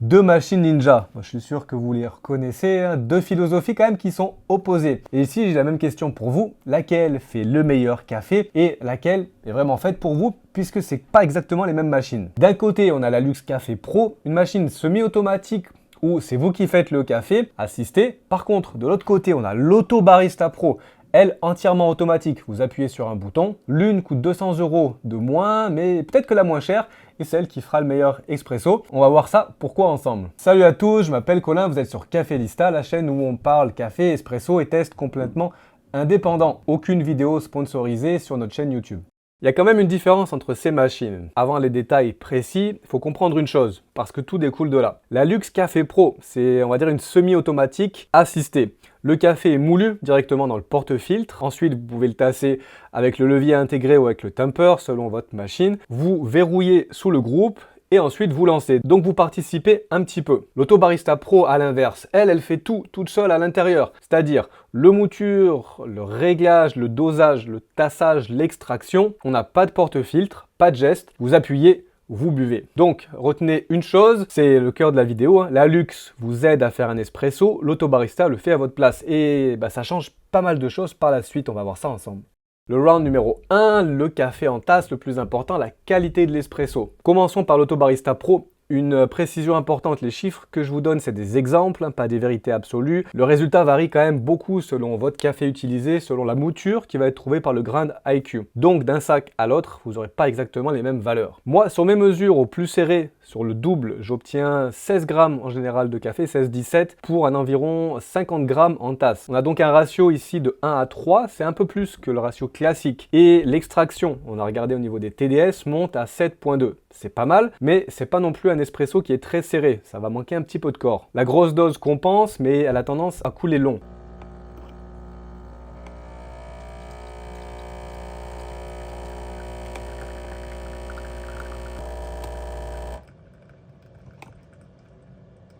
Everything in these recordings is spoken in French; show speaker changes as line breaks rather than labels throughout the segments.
Deux machines ninja, moi, je suis sûr que vous les reconnaissez, hein. Deux philosophies quand même qui sont opposées. Et ici j'ai la même question pour vous, laquelle fait le meilleur café et laquelle est vraiment faite pour vous puisque c'est pas exactement les mêmes machines. D'un côté on a la Luxe Café Pro, une machine semi-automatique où c'est vous qui faites le café, assisté. Par contre de l'autre côté on a l'Auto Barista Pro. Elle, entièrement automatique, vous appuyez sur un bouton. L'une coûte 200 € de moins, mais peut-être que la moins chère est celle qui fera le meilleur expresso. On va voir ça pourquoi ensemble. Salut à tous, je m'appelle Colin, vous êtes sur Café Lista, la chaîne où on parle café, espresso et tests complètement indépendants. Aucune vidéo sponsorisée sur notre chaîne YouTube. Il y a quand même une différence entre ces machines. Avant les détails précis, il faut comprendre une chose, parce que tout découle de là. La Luxe Café Pro, c'est on va dire une semi-automatique assistée. Le café est moulu directement dans le porte-filtre. Ensuite, vous pouvez le tasser avec le levier intégré ou avec le tamper selon votre machine. Vous verrouillez sous le groupe et ensuite vous lancez. Donc vous participez un petit peu. L'Auto Barista Pro à l'inverse, elle fait tout toute seule à l'intérieur. C'est-à-dire le mouture, le réglage, le dosage, le tassage, l'extraction. On n'a pas de porte-filtre, pas de geste. Vous appuyez, vous buvez. Donc, retenez une chose, c'est le cœur de la vidéo, hein. La Luxe vous aide à faire un espresso, l'Auto Barista le fait à votre place. Et ça change pas mal de choses par la suite, on va voir ça ensemble. Le round numéro 1, le café en tasse, le plus important, la qualité de l'espresso. Commençons par l'Auto Barista Pro. Une précision importante, les chiffres que je vous donne, c'est des exemples, hein, pas des vérités absolues. Le résultat varie quand même beaucoup selon votre café utilisé, selon la mouture qui va être trouvée par le grind IQ. Donc d'un sac à l'autre, vous n'aurez pas exactement les mêmes valeurs. Moi, sur mes mesures au plus serré, sur le double, j'obtiens 16 grammes en général de café, 16-17, pour un environ 50 grammes en tasse. On a donc un ratio ici de 1 à 3, c'est un peu plus que le ratio classique. Et l'extraction, on a regardé au niveau des TDS, monte à 7,2. C'est pas mal, mais c'est pas non plus un espresso qui est très serré, ça va manquer un petit peu de corps. La grosse dose compense, mais elle a tendance à couler long.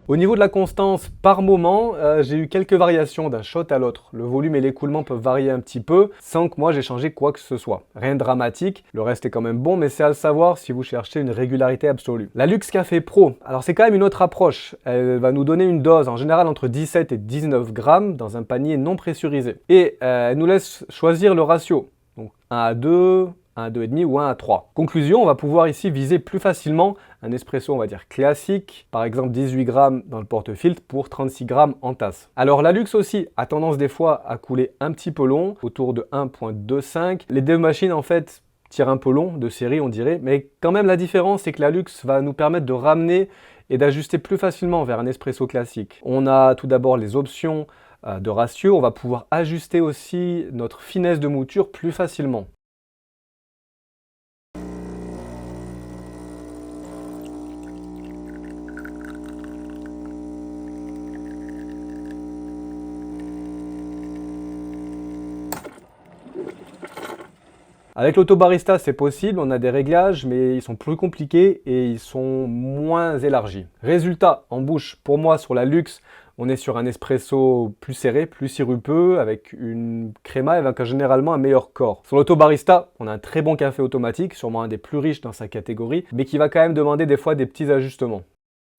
Au niveau de la constance, par moment, j'ai eu quelques variations d'un shot à l'autre. Le volume et l'écoulement peuvent varier un petit peu, sans que moi j'ai changé quoi que ce soit. Rien de dramatique, le reste est quand même bon, mais c'est à le savoir si vous cherchez une régularité absolue. La Luxe Café Pro, alors c'est quand même une autre approche. Elle va nous donner une dose en général entre 17 et 19 grammes dans un panier non pressurisé. Et elle nous laisse choisir le ratio. Donc 1 à 2, 1 à 2,5 ou 1 à 3. Conclusion, on va pouvoir ici viser plus facilement un espresso, on va dire classique, par exemple 18 grammes dans le porte-filtre pour 36 grammes en tasse. Alors la Luxe aussi a tendance des fois à couler un petit peu long, autour de 1,25. Les deux machines en fait tirent un peu long, de série on dirait, mais quand même la différence c'est que la Luxe va nous permettre de ramener et d'ajuster plus facilement vers un espresso classique. On a tout d'abord les options de ratio, on va pouvoir ajuster aussi notre finesse de mouture plus facilement. Avec l'Auto Barista, c'est possible, on a des réglages, mais ils sont plus compliqués et ils sont moins élargis. Résultat, en bouche, pour moi, sur la Luxe, on est sur un espresso plus serré, plus sirupeux, avec une créma et avec généralement un meilleur corps. Sur l'Auto Barista, on a un très bon café automatique, sûrement un des plus riches dans sa catégorie, mais qui va quand même demander des fois des petits ajustements.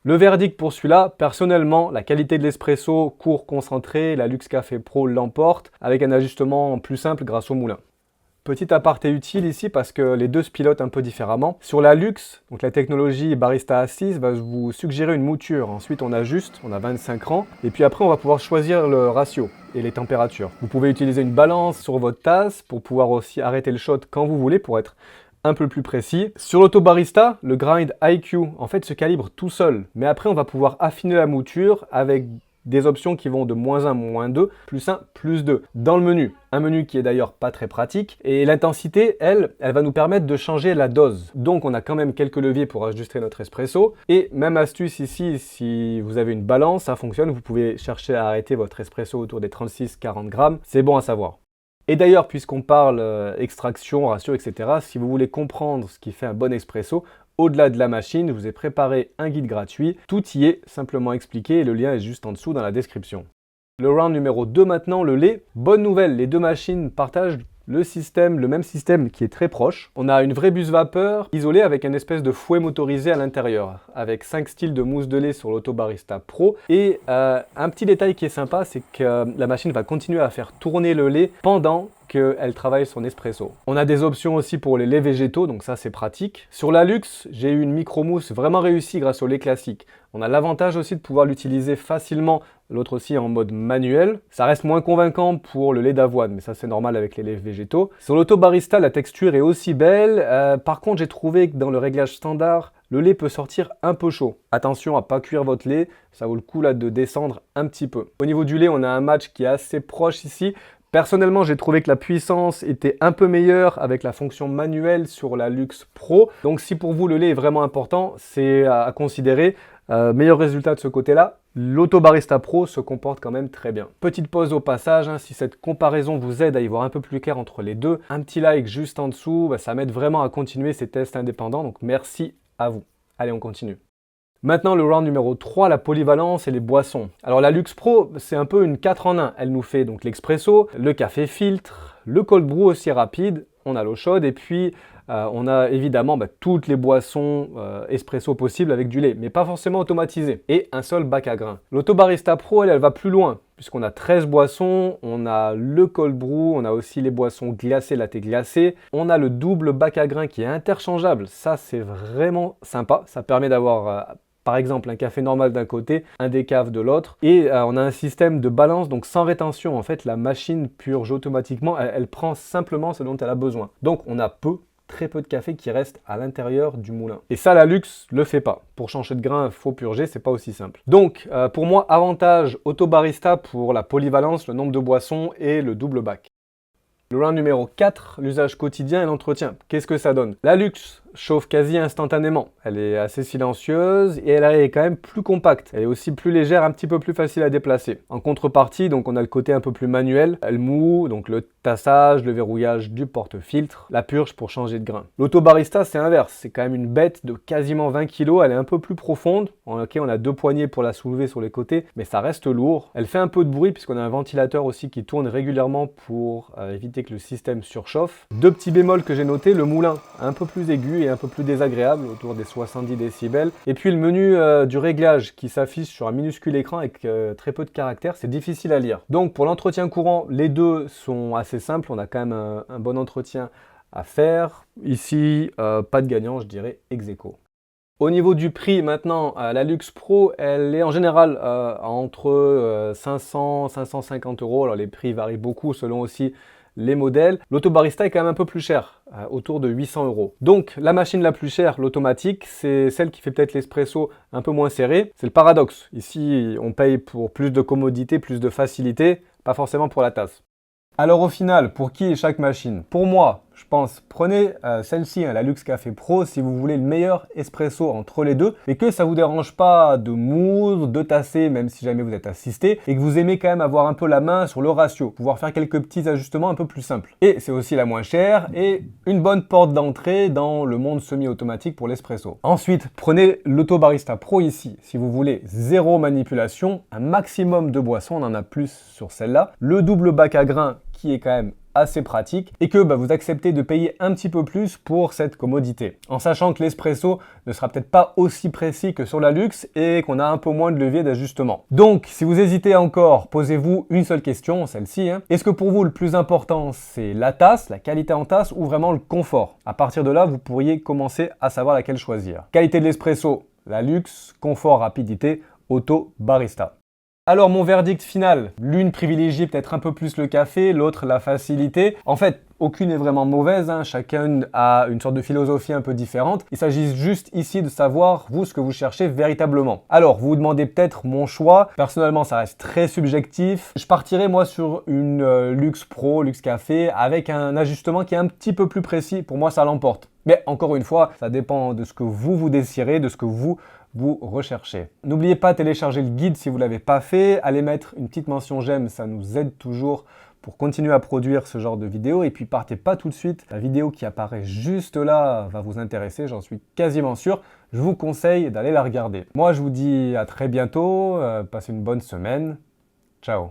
Le verdict pour celui-là, personnellement, la qualité de l'espresso court concentré, la Luxe Café Pro l'emporte, avec un ajustement plus simple grâce au moulin. Petit aparté utile ici parce que les deux se pilotent un peu différemment. Sur la Luxe, donc la technologie Barista Assist va vous suggérer une mouture. Ensuite on ajuste, on a 25 rangs. Et puis après on va pouvoir choisir le ratio et les températures. Vous pouvez utiliser une balance sur votre tasse pour pouvoir aussi arrêter le shot quand vous voulez pour être un peu plus précis. Sur l'Auto Barista, le grind IQ en fait se calibre tout seul. Mais après on va pouvoir affiner la mouture avec des options qui vont de -1, -2, +1, +2 dans le menu. Un menu qui est d'ailleurs pas très pratique. Et l'intensité, elle va nous permettre de changer la dose. Donc on a quand même quelques leviers pour ajuster notre espresso. Et même astuce ici, si vous avez une balance, ça fonctionne. Vous pouvez chercher à arrêter votre espresso autour des 36-40 grammes. C'est bon à savoir. Et d'ailleurs, puisqu'on parle extraction, ratio, etc., si vous voulez comprendre ce qui fait un bon espresso, au-delà de la machine, je vous ai préparé un guide gratuit. Tout y est simplement expliqué et le lien est juste en dessous dans la description. Le round numéro 2 maintenant, le lait. Bonne nouvelle, les deux machines partagent le même système qui est très proche. On a une vraie buse vapeur isolée avec une espèce de fouet motorisé à l'intérieur, avec 5 styles de mousse de lait sur l'Autobarista Pro. Et un petit détail qui est sympa, c'est que la machine va continuer à faire tourner le lait pendant qu'elle travaille son espresso. On a des options aussi pour les laits végétaux, donc ça c'est pratique. Sur la Luxe, j'ai eu une micro-mousse vraiment réussie grâce au lait classique. On a l'avantage aussi de pouvoir l'utiliser facilement, l'autre aussi en mode manuel. Ça reste moins convaincant pour le lait d'avoine, mais ça c'est normal avec les laits végétaux. Sur l'Autobarista, la texture est aussi belle. Par contre, j'ai trouvé que dans le réglage standard, le lait peut sortir un peu chaud. Attention à ne pas cuire votre lait, ça vaut le coup là de descendre un petit peu. Au niveau du lait, on a un match qui est assez proche ici. Personnellement, j'ai trouvé que la puissance était un peu meilleure avec la fonction manuelle sur la Luxe Pro. Donc si pour vous le lait est vraiment important, c'est à considérer. Meilleur résultat de ce côté-là. L'Autobarista Pro se comporte quand même très bien. Petite pause au passage, hein, si cette comparaison vous aide à y voir un peu plus clair entre les deux, un petit like juste en dessous, ça m'aide vraiment à continuer ces tests indépendants, donc merci à vous. Allez, on continue. Maintenant, le round numéro 3, la polyvalence et les boissons. Alors la Luxe Pro, c'est un peu une 4 en 1. Elle nous fait donc l'expresso, le café filtre, le cold brew aussi rapide, on a l'eau chaude et puis on a évidemment toutes les boissons espresso possibles avec du lait, mais pas forcément automatisées, et un seul bac à grains. L'Autobarista Pro, elle va plus loin, puisqu'on a 13 boissons, on a le cold brew, on a aussi les boissons glacées, latte glacé, on a le double bac à grains qui est interchangeable, ça c'est vraiment sympa, ça permet d'avoir par exemple un café normal d'un côté, un décaf de l'autre, et on a un système de balance, donc sans rétention. En fait, la machine purge automatiquement, elle prend simplement ce dont elle a besoin. Donc on a très peu de café qui reste à l'intérieur du moulin. Et ça, la Luxe le fait pas. Pour changer de grain, il faut purger, c'est pas aussi simple. Donc, pour moi, avantage Autobarista pour la polyvalence, le nombre de boissons et le double bac. Le round numéro 4, l'usage quotidien et l'entretien. Qu'est-ce que ça donne? La Luxe chauffe quasi instantanément. Elle est assez silencieuse et elle est quand même plus compacte. Elle est aussi plus légère, un petit peu plus facile à déplacer. En contrepartie, donc on a le côté un peu plus manuel. Elle moue, donc le tassage, le verrouillage du porte-filtre, la purge pour changer de grain. L'Autobarista, c'est inverse. C'est quand même une bête de quasiment 20 kg. Elle est un peu plus profonde. Ok, on a 2 poignées pour la soulever sur les côtés, mais ça reste lourd. Elle fait un peu de bruit puisqu'on a un ventilateur aussi qui tourne régulièrement pour éviter que le système surchauffe. 2 petits bémols que j'ai notés, le moulin un peu plus aigu et un peu plus désagréable, autour des 70 décibels. Et puis le menu du réglage qui s'affiche sur un minuscule écran avec très peu de caractères, c'est difficile à lire. Donc pour l'entretien courant, les deux sont assez simples, on a quand même un bon entretien à faire. Ici, pas de gagnant, je dirais ex aequo. Au niveau du prix, maintenant, la Luxe Pro, elle est en général entre 500 et 550 €. Alors les prix varient beaucoup selon aussi les modèles. L'Autobarista est quand même un peu plus cher, autour de 800 €. Donc la machine la plus chère, l'automatique, c'est celle qui fait peut-être l'espresso un peu moins serré. C'est le paradoxe. Ici, on paye pour plus de commodité, plus de facilité, pas forcément pour la tasse. Alors au final, pour qui est chaque machine? Pour moi, je pense, prenez celle-ci, la Luxe Café Pro, si vous voulez le meilleur espresso entre les deux, et que ça vous dérange pas de moudre, de tasser, même si jamais vous êtes assisté, et que vous aimez quand même avoir un peu la main sur le ratio, pouvoir faire quelques petits ajustements un peu plus simples. Et c'est aussi la moins chère, et une bonne porte d'entrée dans le monde semi-automatique pour l'espresso. Ensuite, prenez l'Autobarista Pro ici, si vous voulez zéro manipulation, un maximum de boissons, on en a plus sur celle-là, le double bac à grains qui est quand même assez pratique et que vous acceptez de payer un petit peu plus pour cette commodité. En sachant que l'espresso ne sera peut-être pas aussi précis que sur la Luxe et qu'on a un peu moins de levier d'ajustement. Donc, si vous hésitez encore, posez-vous une seule question, celle-ci. Est-ce que pour vous, le plus important, c'est la tasse, la qualité en tasse ou vraiment le confort? À partir de là, vous pourriez commencer à savoir laquelle choisir. Qualité de l'espresso, la Luxe, confort, rapidité, Autobarista. Alors mon verdict final, l'une privilégie peut-être un peu plus le café, l'autre la facilité. En fait, aucune n'est vraiment mauvaise, chacun a une sorte de philosophie un peu différente. Il s'agit juste ici de savoir, vous, ce que vous cherchez véritablement. Alors, vous vous demandez peut-être mon choix. Personnellement, ça reste très subjectif. Je partirais moi sur une Luxe Pro, Luxe Café, avec un ajustement qui est un petit peu plus précis. Pour moi, ça l'emporte. Mais encore une fois, ça dépend de ce que vous désirez, de ce que vous recherchez. N'oubliez pas de télécharger le guide si vous ne l'avez pas fait. Allez mettre une petite mention j'aime, ça nous aide toujours pour continuer à produire ce genre de vidéos. Et puis partez pas tout de suite. La vidéo qui apparaît juste là va vous intéresser, j'en suis quasiment sûr. Je vous conseille d'aller la regarder. Moi, je vous dis à très bientôt. Passez une bonne semaine. Ciao.